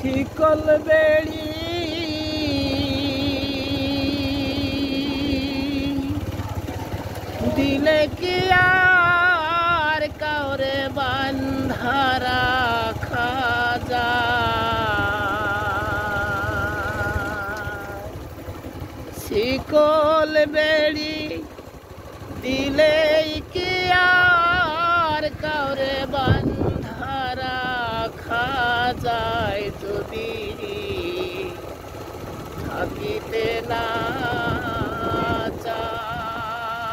শিকল বেড়ি দিলে কি আর কাউরে বান্ধা রাখা যায়? শিকল বেড়ি দিলে কি আর কাউরে বান্ধা রাখা যায়? যদি থাকিতে না চায়,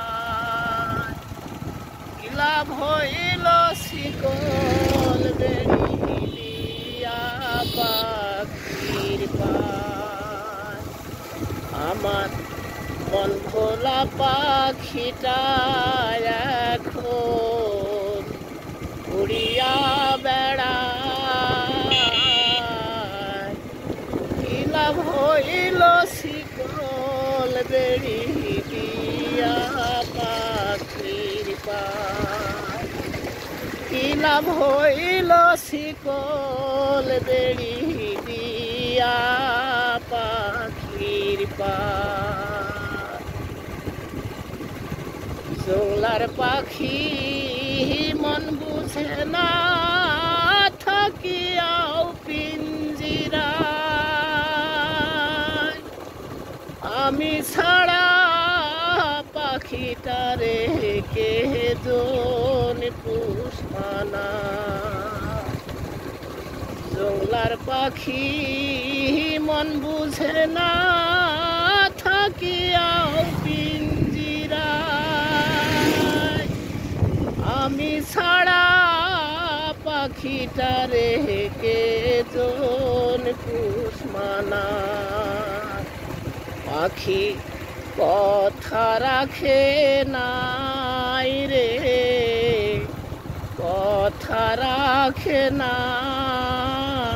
কি লাভ হইল শিকল বেড়ি দিয়া পাখির পায়? আমার মন ভোলা পাখিটা এখন উড়িয়া বেড়ায়। কি লাভ হইল শিকল বেড়ি দিয়া পাখির পায়? কি লাভ হইল শিকল বেড়ি দিয়া পাখির পায়? জংলার পাখি মন বুঝে না থাকিয়াও পিঞ্জিরায়। আমি ছাড়া পাখিটারে কে জন পুষমানা? জংলার পাখি মন বুঝে না থাকিয়াও পিঞ্জিরায়। আমি ছাড়া পাখিটারে কে জন পুষমানা? পাখি কথা রাখে নাই রে, কথা রাখে নাই।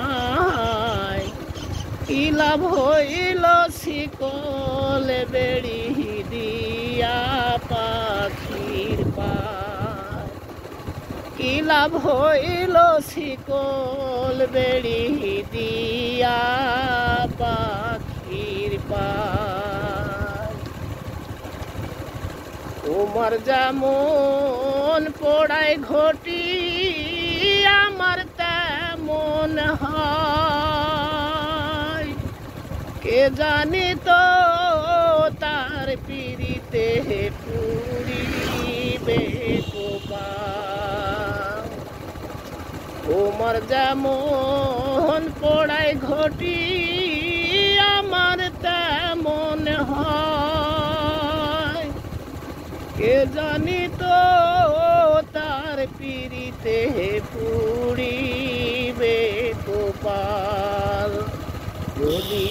কি লাভ হইল শিকল বেড়ি দিয়া পাখির পায়? কি লাভ হইল শিকল বেড়ি দিয়া পাখির পায়? তোমার যেমন পোড়ায় ঘটি আমার তেমন হয়। কে জানি তো তার পিড়িতে পুরিবে কপাল। তোমার যেমন পোড়ায় ঘটি আমার তেমন হয়। কে জানি তো তার পিড়িতে পুরিবে কপাল। যদি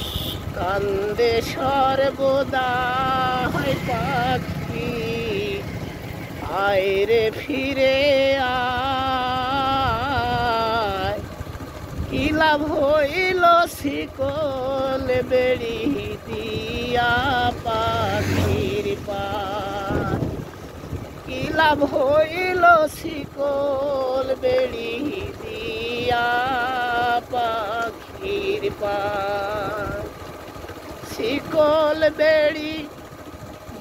কান্দে সর্বদাই পাখি আয় রে ফিরে আয়। কি লাভ হইল শিকল বেড়ি দিয়া পাখির পায়? কি লাভ হইল শিকল বেড়ি দিয়া পাখির পায়? শিকল বেড়ি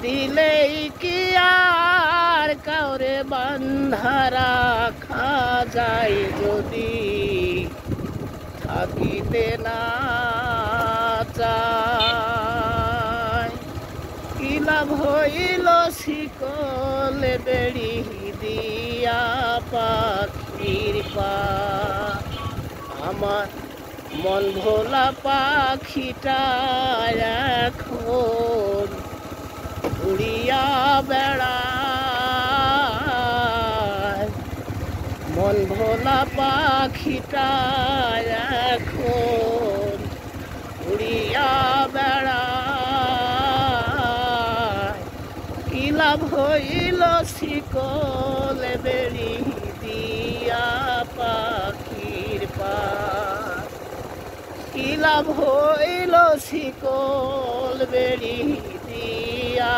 দিলেই কি আর কাউরে বান্ধা রাখা যায়? যদি থাকিতে না চায়, কি লাভ হইল শিকল বেড়ি দিয়া পাখির পায়? আমার মন ভোলা পাখিটা এখন উড়িয়া বেড়ায়। মন ভোলা পাখিটা এখন উড়িয়া বেড়ায়। কি লাভ হইল শিকল বেড়ি দিয়া পাখির পায়? কি লাভ হইল শিকল বেড়ি দিয়া